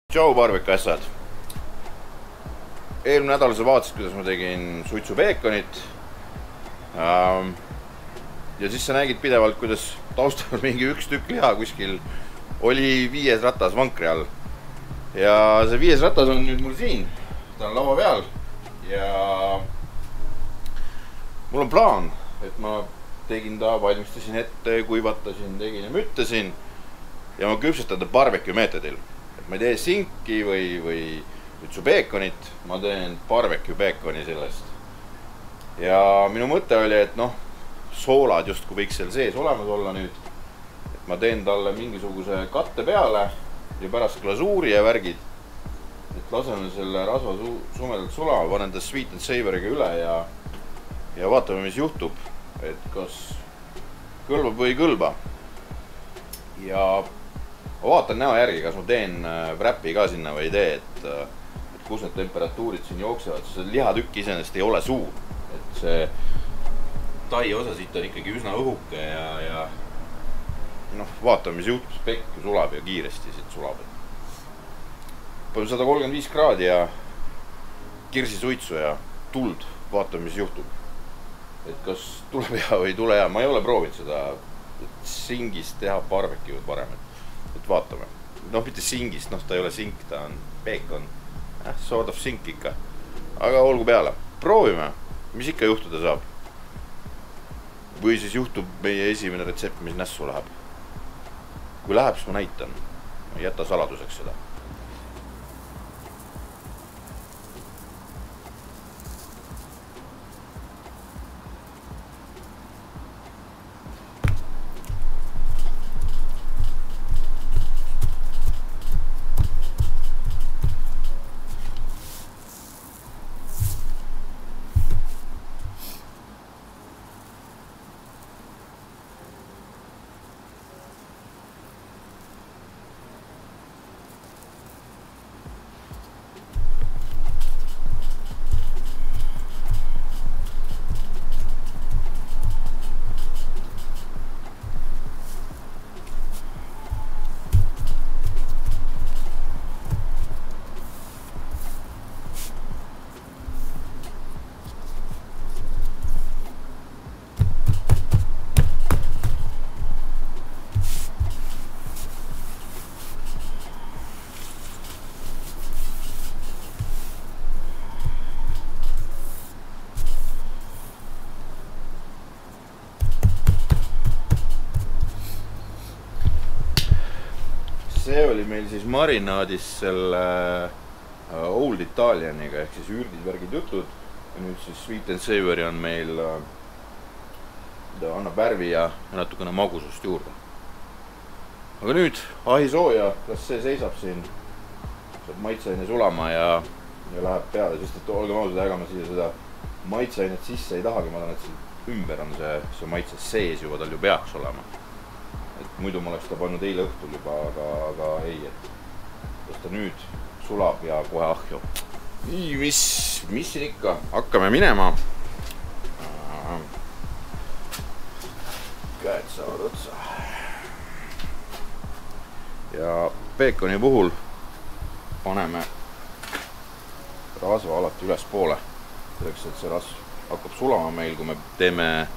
Tšau barbeküasjad. Eelmine nädal sa vaatasid, kuidas ma tegin suitsupeekonit. Ja siis sa nägid pidevalt, kuidas taustal mingi üks tükk liha kuskil oli 5 ratas vankri all. Ja see 5 ratas on nüüd mul siin. Ta on laua peal. Ja mul on plaan, et ma tegin ta, valmistasin ette, kuivatasin, tegin ja müttasin. Ja ma küpsetan ta barbecue meetodil. Ma ei tee sinki või suitsupeekonit, ma teen barbecue peekoni sellest. Ja minu mõte oli, et soolad justkui võiks seal sees olemas olla nüüd. Et ma teen talle mingisuguse katte peale ja pärast glasuuri ja värgid. Et lasen selle rasva sumedalt sulama, panen ta sweet and savoriga üle ja vaatame, mis juhtub. Et kas kõlbab või ei kõlba. Ja ma vaatan näo järgi, kas ma teen wrappi ka sinna või ei tee, et kus need temperatuurid siin jooksevad. See lihatükk iseenesest ei ole suur. Et see tai osa siit on ikkagi üsna õhuke ja vaatame, mis juhtub. Pekk sulab ja kiiresti siit sulab. Panen 135 kraadi ja kirsisuitsu ja tuld. Vaatame, mis juhtub. Et kas tuleb hea või ei tule hea. Ma ei ole proovinud seda singist teha barbecue'd varem. Et vaatame. Mitte singist, ta ei ole sink, ta on peekon. Sort of sink ikka. Aga olgu peale. Proovime, mis ikka juhtuda saab. Või siis juhtub meie esimene retsept, mis nässu läheb. Kui läheb, siis ma näitan. Ma ei jäta saladuseks seda. See oli meil siis marinaadis selle Old Italianiga ehk siis ürdid, värgid, jutud. Ja nüüd siis sweet and savory on meil, ta annab värvi ja natukene magusust juurde. Aga nüüd ahi sooja, las see seisab siin, saab maitseaine sulama ja läheb peale, sest et olge ausad, ega ma siia seda maitseainet sisse ei tahagi, ma tahan, et siin ümber on see maitse sees juba, tal ju peaks olema. Et muidu ma oleks ta pannud eile õhtul juba, aga ei, et ta nüüd sulab ja kohe ahju. Nii, mis siin ikka? Hakkame minema. Käed saavad otsa. Ja peekoni puhul paneme rasva alati üles poole. Selleks, et see rasv hakkab sulama meil, kui me teeme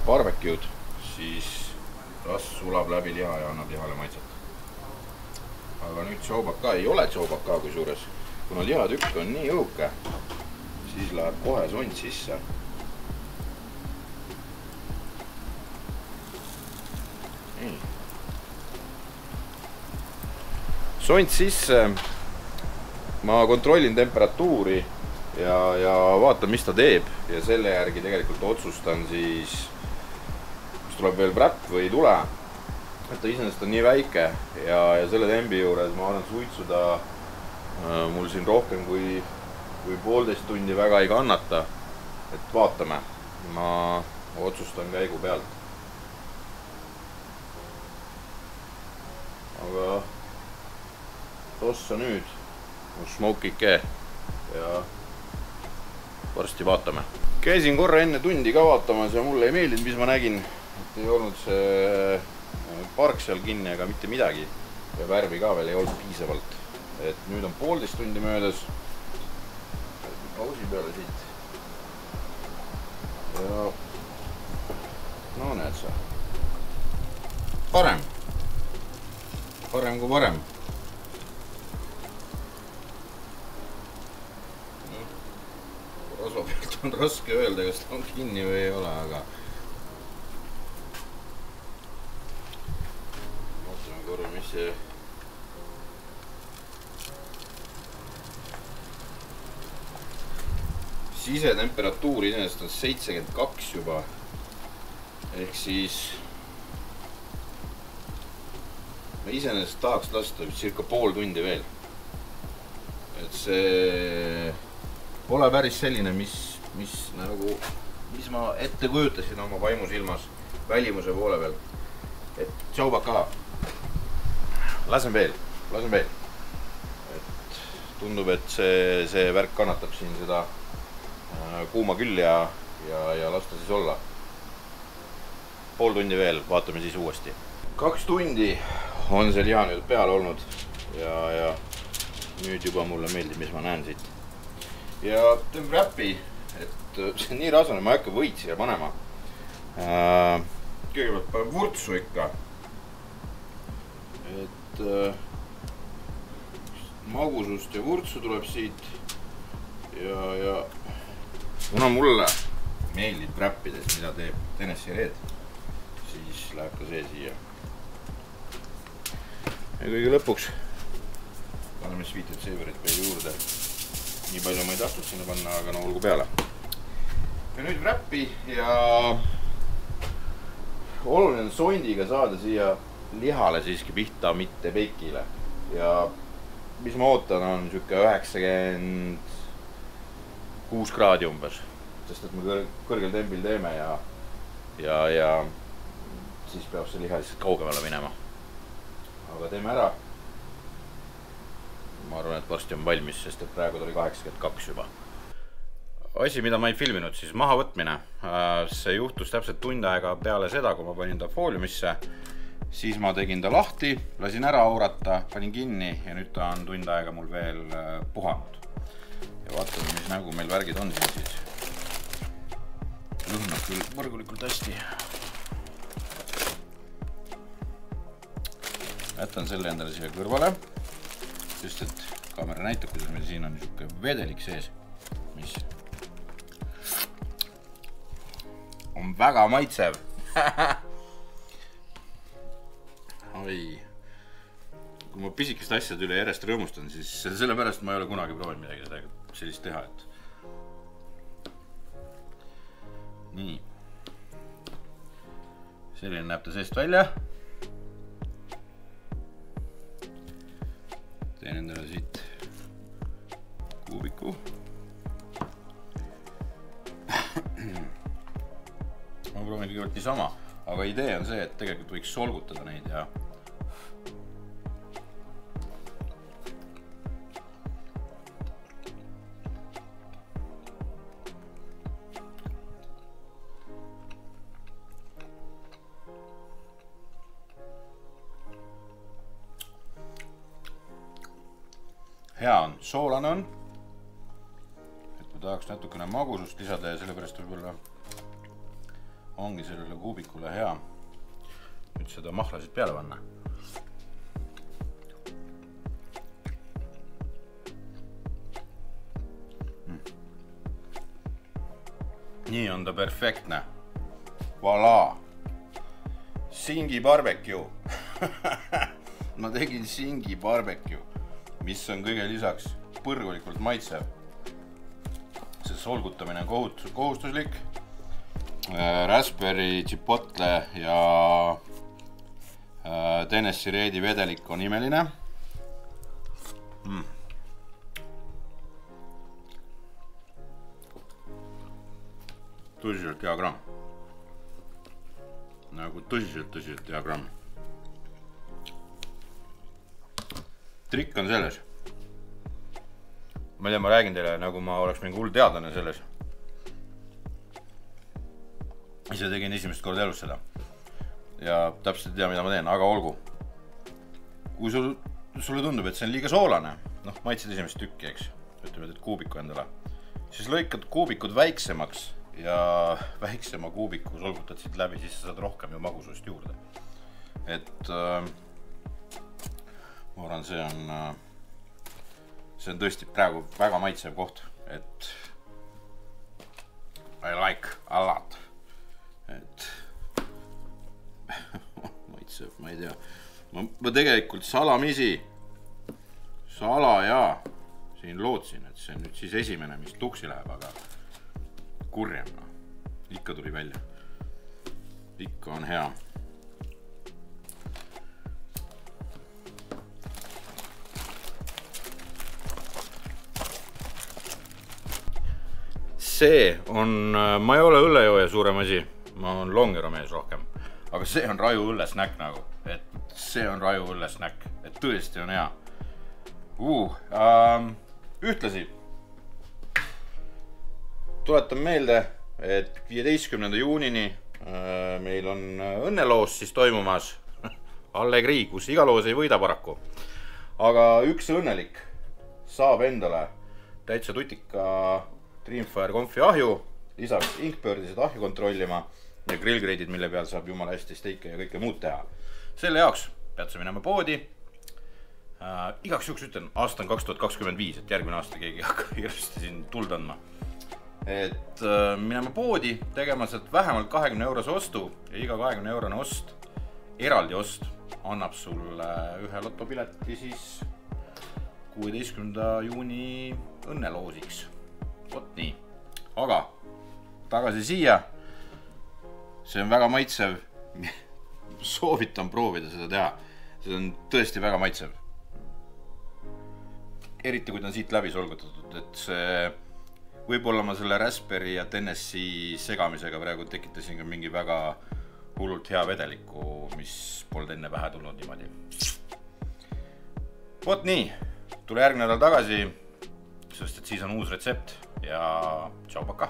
barbecue'd, siis rasv sulab läbi liha ja annab lihale maitset. Aga nüüd tšaubaka ei ole tšaubaka kui suures. Kuna lihatükk on nii õhuke, siis läheb kohe sont sisse. Nii. Sont sisse. Ma kontrollin temperatuuri ja vaatan, mis ta teeb. Ja selle järgi tegelikult otsustan siis tuleb veel wrap või ei tule, et ta iseenesest on nii väike ja selle tembi juures ma arvan, suitsuda mul siin rohkem kui 1,5 tundi väga ei kannata, et vaatame, ma otsustan käigu pealt. Aga tossa nüüd smokike ja varsti vaatame. Käisin korra enne tundi ka vaatamas ja mulle ei meeldinud, mis ma nägin. Et ei olnud see park seal kinni ega mitte midagi. Ja värvi ka veel ei olnud piisavalt. et nüüd on 1,5 tundi möödas. Pausi peale siit. Ja no näed sa. Parem kui parem. Rasva pealt on raske öelda, kas ta on kinni või ei ole, aga vaatame korra, mis see sisetemperatuur iseenesest on 72 juba. Ehk siis ma iseenesest tahaks lasta circa 0,5 tundi veel. Et see pole päris selline, mis ma ette kujutasin oma vaimusilmas välimuse poole peal. Et tšaubaka. Lasen veel. Et tundub, et see värk kannatab siin seda kuuma küll ja lasta siis olla. 0,5 tundi veel, vaatame siis uuesti. 2 tundi on see liha nüüd peal olnud ja nüüd juba mulle meeldib, mis ma näen siit. Ja teen wrap'i, et see on nii rasvane, ma ei hakka võid siia panema. Kõigepealt panen vurtsu ikka. Et magusust ja vurtsu tuleb siit. Ja kuna mulle meeldib wrap'ides, mida teeb Tennessee Red, siis läheb ka see siia. Ja kõige lõpuks paneme Sweet & Savory't veel juurde. Nii palju ma ei tahtnud sinna panna, aga no olgu peale. Ja nüüd wrap'i ja oluline sondiga saada siia lihale siiski pihta, mitte peikile. Ja mis ma ootan on siuke 96 kraadi umbes, sest et me kõrgel tembil teeme ja siis peab see liha lihtsalt kaugemale minema. Aga teeme ära. Ma arvan, et varsti on valmis, sest et praegu oli 82 juba. Asi, mida ma ei filminud, siis mahavõtmine. See juhtus täpselt tund aega peale seda, kui ma panin ta fooliumisse. Siis ma tegin ta lahti, lasin ära aurata, panin kinni ja nüüd ta on tund aega mul veel puhanud. Ja vaatame, mis nägu meil värgid on siin siis. Lõhnab küll võrgulikult hästi. Jätan selle endale siia kõrvale, sest et kaamera näitab, kuidas meil siin on niisugune vedelik sees, mis on väga maitsev. Oi. Kui ma pisikest asjad üle järjest rõõmustan, siis sellepärast ma ei ole kunagi proovinud midagi sellist teha, et nii. Selline näeb ta seest välja. Teen endale siit kuubiku. Ma proovin kõigepealt niisama, aga idee on see, et tegelikult võiks solgutada neid ja hea on, soolane on, et ma tahaks natukene magusust lisada ja sellepärast võib-olla ongi sellele kuubikule hea nüüd seda mahlasid peale panna. Nii on ta perfektne. Voilà! Singi barbecue. Ma tegin singi barbecue, mis on kõige lisaks põrgulikult maitsev. See solgutamine on kohustuslik. Raspberry, chipotle ja Tennessee Redi vedelik on imeline. Tõsiselt hea gramm. Nagu tõsiselt hea gramm. Trikk on selles. Ma ei tea, ma räägin teile, nagu ma oleks mingi hull teadlane selles. Ise tegin esimest korda elus seda. Ja täpselt ei tea, mida ma teen, aga olgu. Kui sul sulle tundub, et see on liiga soolane, noh, maitsed esimest tükki, eks, ütleme, et kuubiku endale, siis lõikad kuubikud väiksemaks ja väiksema kuubiku solgutad siit läbi, siis sa saad rohkem ju magusust juurde. Et ma arvan, see on tõesti praegu väga maitsev koht, et I like a lot, et maitsev, ma ei tea, ma tegelikult salamisi, salaja siin lootsin, et see on nüüd siis esimene, mis tuksi läheb, aga kurjem, ikka tuli välja, ikka on hea. See on, ma ei ole õllejooja suurem asi, ma olen Longero mees rohkem, aga see on raju õllesnäkk nagu, et see on raju õllesnäkk, et tõesti on hea. Ühtlasi tuletan meelde, et 15. juunini meil on õnneloos siis toimumas Allegri, kus iga loos ei võida paraku. Aga üks õnnelik saab endale täitsa tutika Dreamfire Confi ahju, lisaks Inkbirdsed ahju kontrollima ja grillgreidid, mille peal saab jumala hästi steike ja kõike muud teha. Selle jaoks pead sa minema poodi. Igaks juhuks ütlen, aasta on 2025, et järgmine aasta keegi hakka hirmsasti siin tuld andma. Et minema poodi, tegema sealt vähemalt 20 eurose ostu ja iga 20 eurone ost, eraldi ost, annab sulle ühe lotopileti siis 16. juuni õnneloosiks. Vot nii. Aga tagasi siia. See on väga maitsev. Soovitan proovida seda teha. See on tõesti väga maitsev. Eriti kui ta on siit läbi solgutatud, et see võib-olla ma selle Raspberry ja Tennessee segamisega praegu tekitasin ka mingi väga hullult hea vedeliku, mis polnud enne pähe tulnud niimoodi. Vot nii. Tule järgmine nädal tagasi, sest et siis on uus retsept ja tšau, paka!